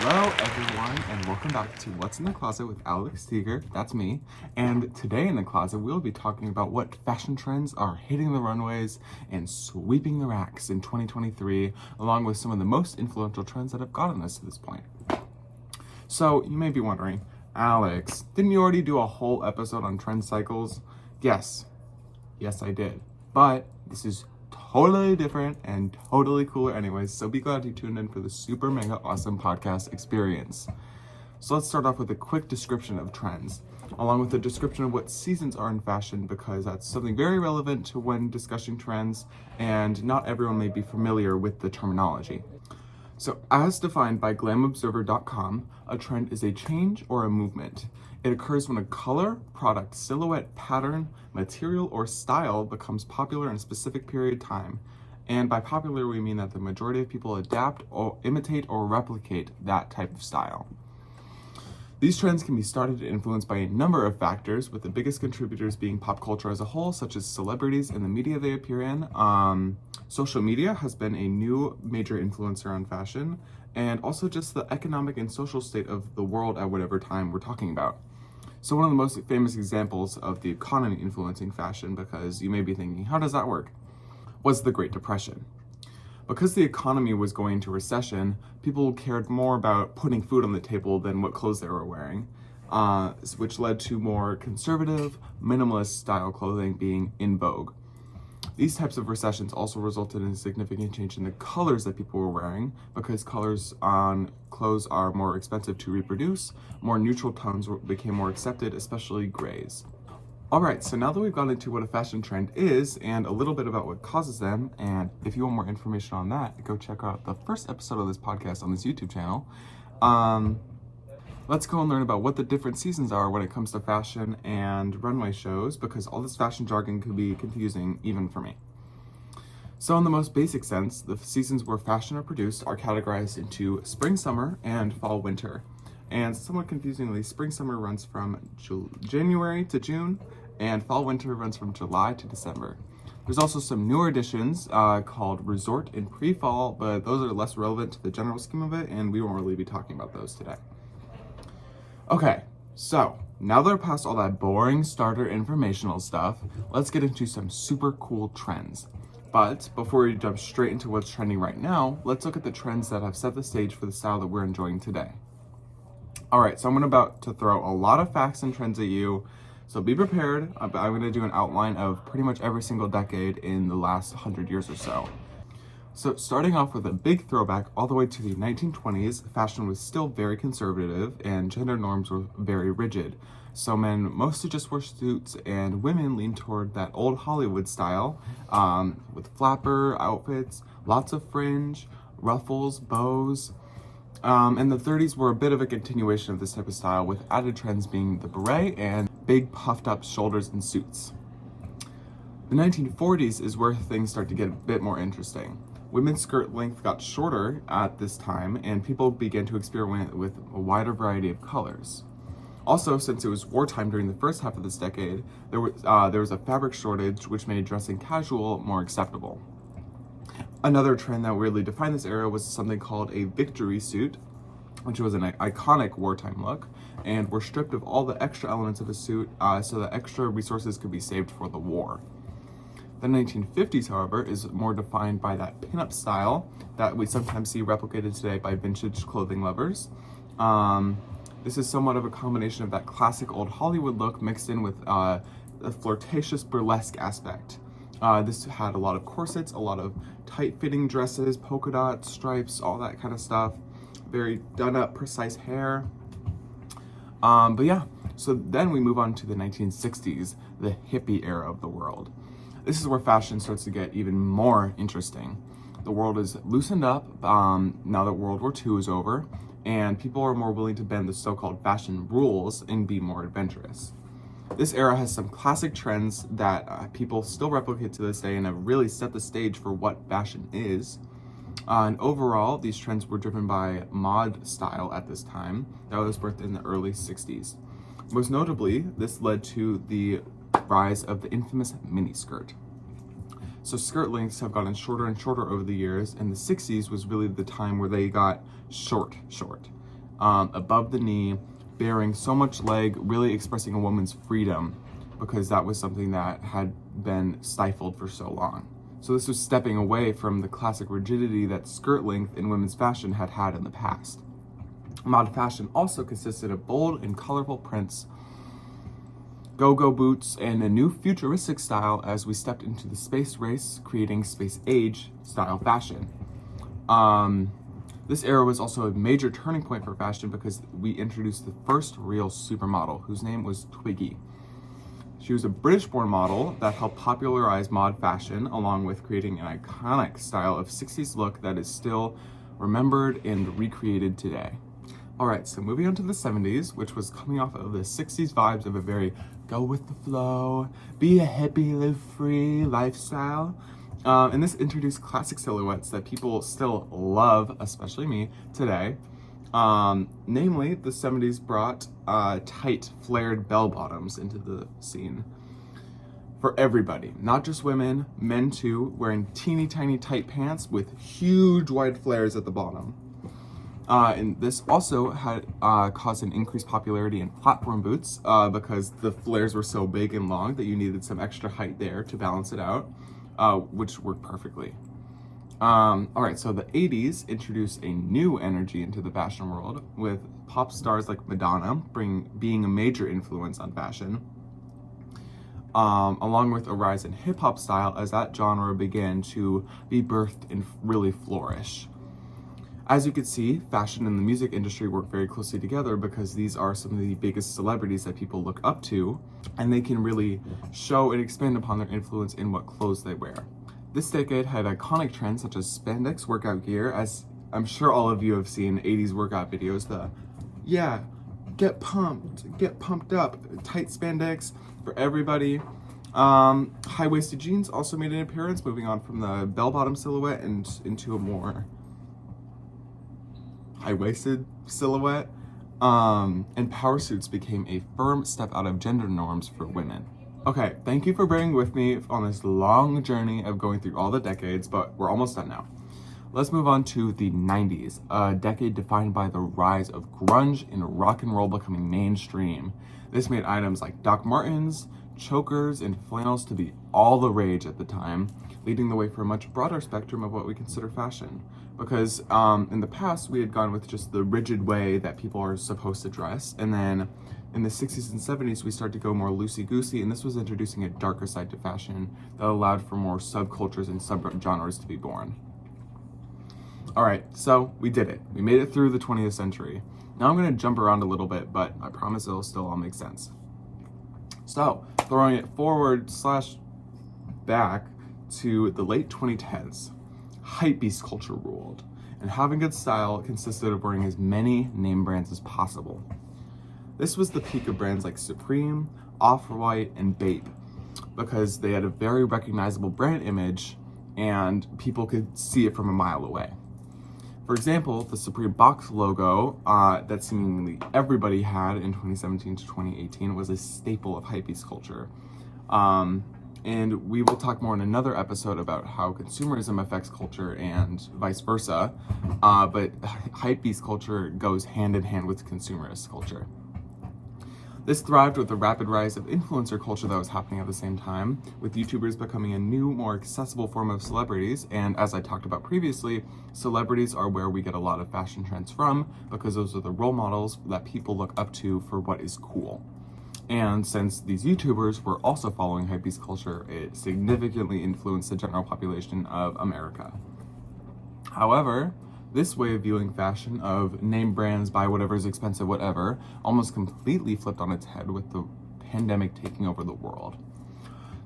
Hello everyone, and welcome back to What's in the Closet with Alex Teeger. That's me. And today in the closet, we'll be talking about what fashion trends are hitting the runways and sweeping the racks in 2023, along with some of the most influential trends that have gotten us to this point. So you may be wondering, Alex, didn't you already do a whole episode on trend cycles? Yes, I did. But this is totally different and totally cooler anyways, so be glad you tuned in for the super mega awesome podcast experience. So let's start off with a quick description of trends, along with a description of what seasons are in fashion, because that's something very relevant to when discussing trends, and not everyone may be familiar with the terminology. So as defined by glamobserver.com, a trend is a change or a movement. It occurs when a color, product, silhouette, pattern, material, or style becomes popular in a specific period of time. And by popular, we mean that the majority of people adapt or imitate or replicate that type of style. These trends can be started and influenced by a number of factors, with the biggest contributors being pop culture as a whole, such as celebrities and the media they appear in. Social media has been a new major influencer on fashion, and also just the economic and social state of the world at whatever time we're talking about. So one of the most famous examples of the economy influencing fashion, because you may be thinking, how does that work, was the Great Depression. Because the economy was going into recession, people cared more about putting food on the table than what clothes they were wearing, which led to more conservative, minimalist style clothing being in vogue. These types of recessions also resulted in a significant change in the colors that people were wearing, because colors on clothes are more expensive to reproduce. More neutral tones became more accepted, especially grays. Alright, so now that we've gone into what a fashion trend is and a little bit about what causes them, and if you want more information on that, go check out the first episode of this podcast on this YouTube channel. Let's go and learn about what the different seasons are when it comes to fashion and runway shows, because all this fashion jargon could be confusing even for me. So in the most basic sense, the seasons where fashion are produced are categorized into spring, summer, and fall, winter. And somewhat confusingly, spring, summer runs from January to June, and fall, winter runs from July to December. There's also some newer additions called resort and pre-fall, but those are less relevant to the general scheme of it, and we won't really be talking about those today. Okay, so now that we're past all that boring starter informational stuff, let's get into some super cool trends. But before we jump straight into what's trending right now, let's look at the trends that have set the stage for the style that we're enjoying today. Alright, so I'm about to throw a lot of facts and trends at you, so be prepared. I'm going to do an outline of pretty much every single decade in the last 100 years or so. So starting off with a big throwback all the way to the 1920s, fashion was still very conservative and gender norms were very rigid. So men mostly just wore suits, and women leaned toward that old Hollywood style with flapper outfits, lots of fringe, ruffles, bows. And the 30s were a bit of a continuation of this type of style, with added trends being the beret and big puffed up shoulders and suits. The 1940s is where things start to get a bit more interesting. Women's skirt length got shorter at this time, and people began to experiment with a wider variety of colors. Also, since it was wartime during the first half of this decade, there was a fabric shortage, which made dressing casual more acceptable. Another trend that really defined this era was something called a victory suit, which was an iconic wartime look, and were stripped of all the extra elements of a suit so that extra resources could be saved for the war. The 1950s, however, is more defined by that pin-up style that we sometimes see replicated today by vintage clothing lovers. This is somewhat of a combination of that classic old Hollywood look mixed in with a flirtatious burlesque aspect. This had a lot of corsets, a lot of tight-fitting dresses, polka dots, stripes, all that kind of stuff. Very done-up, precise hair. But yeah, so then we move on to the 1960s, the hippie era of the world. This is where fashion starts to get even more interesting. The world is loosened up now that World War II is over, and people are more willing to bend the so-called fashion rules and be more adventurous. This era has some classic trends that people still replicate to this day and have really set the stage for what fashion is. And overall, these trends were driven by mod style at this time that was birthed in the early 60s. Most notably, this led to the rise of the infamous miniskirt. So skirt lengths have gotten shorter and shorter over the years, and the 60s was really the time where they got short. above the knee, bearing so much leg, really expressing a woman's freedom, because that was something that had been stifled for so long. So this was stepping away from the classic rigidity that skirt length in women's fashion had had in the past. Mod fashion also consisted of bold and colorful prints, go-go boots, and a new futuristic style as we stepped into the space race, creating space age style fashion. This era was also a major turning point for fashion because we introduced the first real supermodel, whose name was Twiggy. She was a British-born model that helped popularize mod fashion, along with creating an iconic style of 60s look that is still remembered and recreated today. All right, so moving on to the 70s, which was coming off of the 60s vibes of a very go with the flow, be a hippie, live free lifestyle. And this introduced classic silhouettes that people still love, especially me, today. Namely, the 70s brought tight, flared bell bottoms into the scene for everybody, not just women, men too, wearing teeny tiny tight pants with huge wide flares at the bottom. And this also had caused an increased popularity in platform boots because the flares were so big and long that you needed some extra height there to balance it out, which worked perfectly. All right, so the 80s introduced a new energy into the fashion world, with pop stars like Madonna being a major influence on fashion, along with a rise in hip-hop style as that genre began to be birthed and really flourish. As you can see, fashion and the music industry work very closely together because these are some of the biggest celebrities that people look up to, and they can really show and expand upon their influence in what clothes they wear. This decade had iconic trends such as spandex workout gear, as I'm sure all of you have seen 80s workout videos, get pumped up, tight spandex for everybody. High-waisted jeans also made an appearance, moving on from the bell-bottom silhouette and into a more high-waisted silhouette, and power suits became a firm step out of gender norms for women. Okay, thank you for bearing with me on this long journey of going through all the decades, but we're almost done now. Let's move on to the 90s, a decade defined by the rise of grunge and rock and roll becoming mainstream. This made items like Doc Martens, chokers, and flannels to be all the rage at the time, leading the way for a much broader spectrum of what we consider fashion. Because in the past, we had gone with just the rigid way that people are supposed to dress, and then in the 60s and 70s, we started to go more loosey-goosey, and this was introducing a darker side to fashion that allowed for more subcultures and subgenres to be born. All right, so we did it. We made it through the 20th century. Now I'm gonna jump around a little bit, but I promise it'll still all make sense. So, throwing it forward / back to the late 2010s, hypebeast culture ruled, and having good style consisted of wearing as many name brands as possible. This was the peak of brands like Supreme, Off-White, and Bape, because they had a very recognizable brand image and people could see it from a mile away. For example, the Supreme box logo that seemingly everybody had in 2017 to 2018 was a staple of hypebeast culture. And we will talk more in another episode about how consumerism affects culture and vice versa, but hypebeast culture goes hand in hand with consumerist culture. This thrived with the rapid rise of influencer culture that was happening at the same time, with YouTubers becoming a new, more accessible form of celebrities. And as I talked about previously, celebrities are where we get a lot of fashion trends from, because those are the role models that people look up to for what is cool. And since these YouTubers were also following hypebeast culture, it significantly influenced the general population of America. However, this way of viewing fashion of name brands, buy whatever is expensive, whatever, almost completely flipped on its head with the pandemic taking over the world.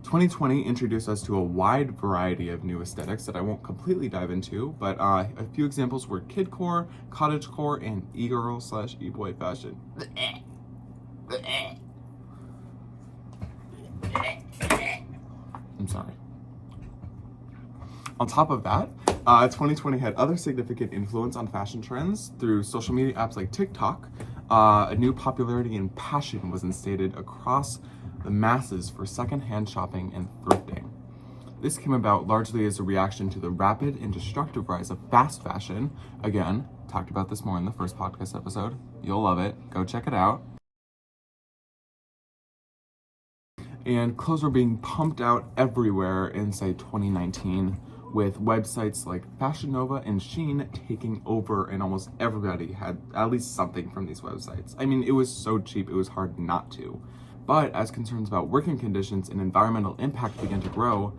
2020 introduced us to a wide variety of new aesthetics that I won't completely dive into, but a few examples were kidcore, cottagecore, and e-girl / e-boy fashion. I'm sorry. On top of that, 2020 had other significant influence on fashion trends through social media apps like TikTok. A new popularity and passion was instated across the masses for secondhand shopping and thrifting. This came about largely as a reaction to the rapid and destructive rise of fast fashion, again, Talked about this more in the first podcast episode. You'll love it. Go check it out. And clothes were being pumped out everywhere in, say, 2019, with websites like Fashion Nova and Shein taking over, and almost everybody had at least something from these websites. I mean, it was so cheap, it was hard not to. But as concerns about working conditions and environmental impact began to grow,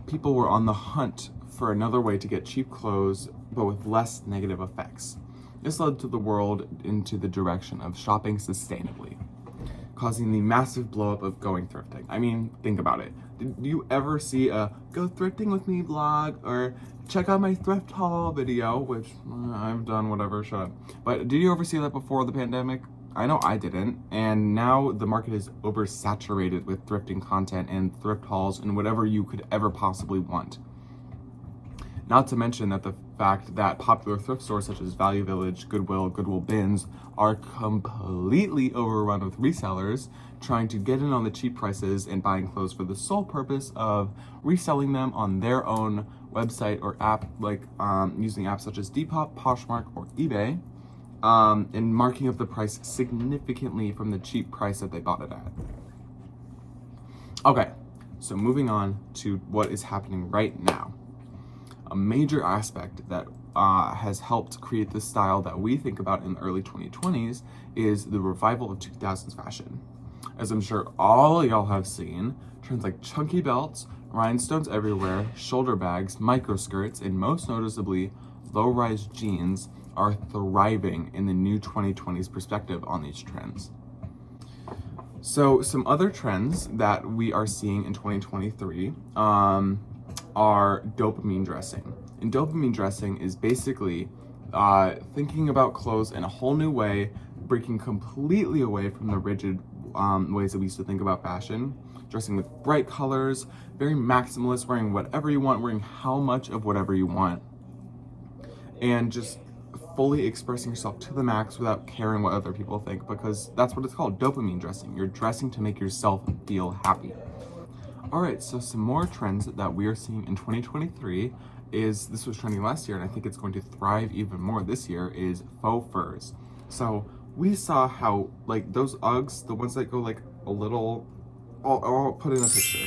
people were on the hunt for another way to get cheap clothes, but with less negative effects. This led to the world into the direction of shopping sustainably, causing the massive blow-up of going thrifting. I mean, think about it. Did you ever see a go thrifting with me vlog or check out my thrift haul video, which I've done, whatever, shut up. But did you ever see that before the pandemic? I know I didn't. And now the market is oversaturated with thrifting content and thrift hauls and whatever you could ever possibly want. Not to mention that the fact that popular thrift stores such as Value Village, Goodwill Bins are completely overrun with resellers trying to get in on the cheap prices and buying clothes for the sole purpose of reselling them on their own website or app, like using apps such as Depop, Poshmark, or eBay, and marking up the price significantly from the cheap price that they bought it at. Okay, so moving on to what is happening right now. A major aspect that has helped create the style that we think about in the early 2020s is the revival of 2000s fashion. As I'm sure all y'all have seen, trends like chunky belts, rhinestones everywhere, shoulder bags, microskirts, and most noticeably, low-rise jeans are thriving in the new 2020s perspective on these trends. So some other trends that we are seeing in 2023 are dopamine dressing. And dopamine dressing is basically thinking about clothes in a whole new way, breaking completely away from the rigid ways that we used to think about fashion, dressing with bright colors, very maximalist, wearing whatever you want, wearing how much of whatever you want, and just fully expressing yourself to the max without caring what other people think, because that's what it's called, dopamine dressing. You're dressing to make yourself feel happy. All right, so some more trends that we are seeing in 2023 is, this was trending last year and I think it's going to thrive even more this year, is faux furs. So we saw how, like, those Uggs, the ones that go like a little, I'll put in a picture.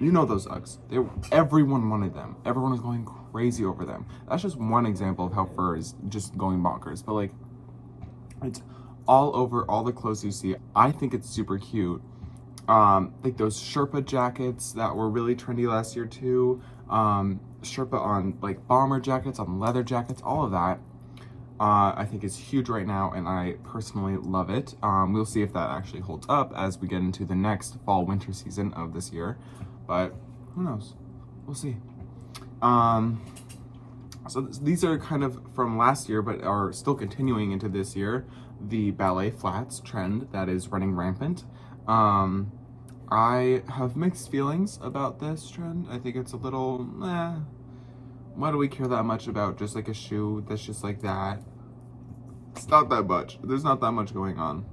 You know those Uggs. Everyone wanted them. Everyone was going crazy over them. That's just one example of how fur is just going bonkers. But like, it's all over all the clothes you see. I think it's super cute. Like those Sherpa jackets that were really trendy last year too. Sherpa on like bomber jackets, on leather jackets, all of that. I think is huge right now, and I personally love it. We'll see if that actually holds up as we get into the next fall-winter season of this year, but who knows? We'll see. So these are kind of from last year, but are still continuing into this year. The ballet flats trend that is running rampant. I have mixed feelings about this trend. I think it's a little, why do we care that much about just like a shoe that's just like that? It's not that much. There's not that much going on.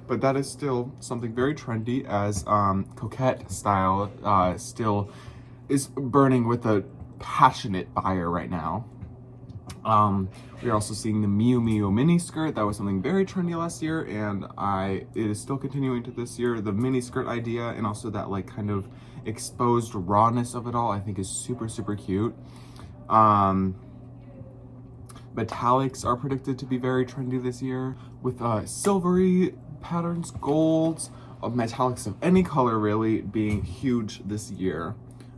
But that is still something very trendy, as coquette style still is burning with a passionate buyer right now. We're also seeing the Miu Miu mini skirt. That was something very trendy last year, and it is still continuing to this year. The mini skirt idea, and also that like kind of exposed rawness of it all, I think is super, super cute. Metallics are predicted to be very trendy this year, with silvery patterns, golds, of metallics of any color really being huge this year.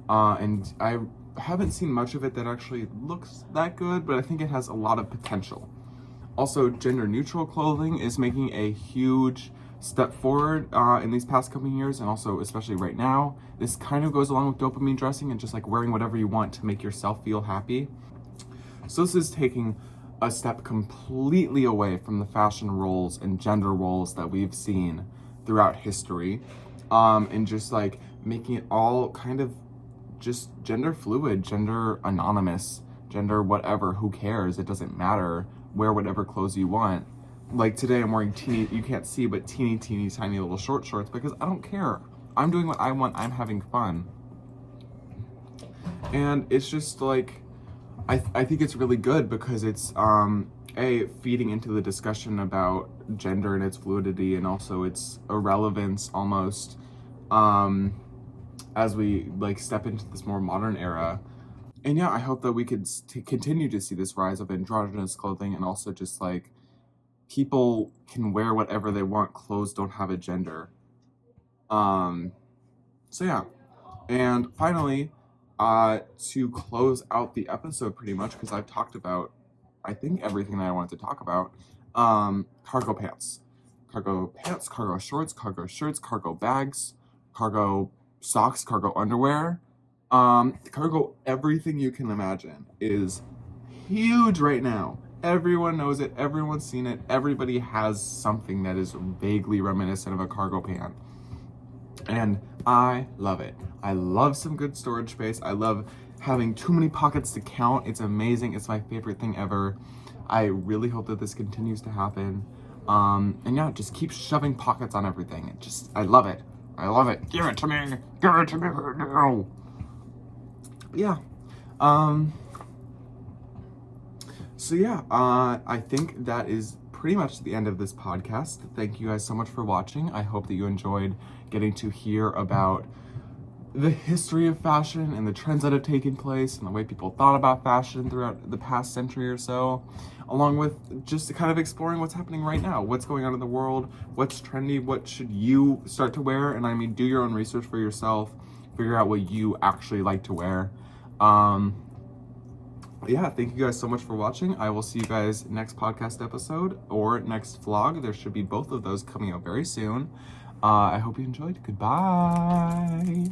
And I haven't seen much of it that actually looks that good, but I think it has a lot of potential. Also, gender neutral clothing is making a huge step forward in these past couple years, and also especially right now. This kind of goes along with dopamine dressing and just like wearing whatever you want to make yourself feel happy. So this is taking a step completely away from the fashion roles and gender roles that we've seen throughout history, and just like making it all kind of just gender fluid, gender anonymous, gender whatever, who cares? It doesn't matter. Wear whatever clothes you want. Like today I'm wearing you can't see, but teeny tiny little short shorts because I don't care. I'm doing what I want. I'm having fun. And it's just like, I think it's really good because it's feeding into the discussion about gender and its fluidity and also its irrelevance almost as we like step into this more modern era. And yeah, I hope that we could continue to see this rise of androgynous clothing, and also just like people can wear whatever they want. Clothes don't have a gender. So yeah. And finally, to close out the episode pretty much, because I've talked about, I think, everything that I wanted to talk about, cargo pants. Cargo pants, cargo shorts, cargo shirts, cargo bags, cargo socks, cargo underwear, cargo everything you can imagine is huge right now. Everyone knows it, everyone's seen it, everybody has something that is vaguely reminiscent of a cargo pant. And I love it. I love some good storage space. I love having too many pockets to count. It's amazing. It's my favorite thing ever. I really hope that this continues to happen. And yeah, just keep shoving pockets on everything. I love it. I love it. Give it to me. Give it to me now. Yeah. So yeah, I think that is pretty much the end of this podcast. Thank you guys so much for watching. I hope that you enjoyed getting to hear about the history of fashion and the trends that have taken place and the way people thought about fashion throughout the past century or so, along with just kind of exploring what's happening right now, what's going on in the world, what's trendy, what should you start to wear. And I mean, do your own research for yourself, figure out what you actually like to wear. Yeah, thank you guys so much for watching. I will see you guys next podcast episode or next vlog. There should be both of those coming out very soon. I hope you enjoyed. Goodbye.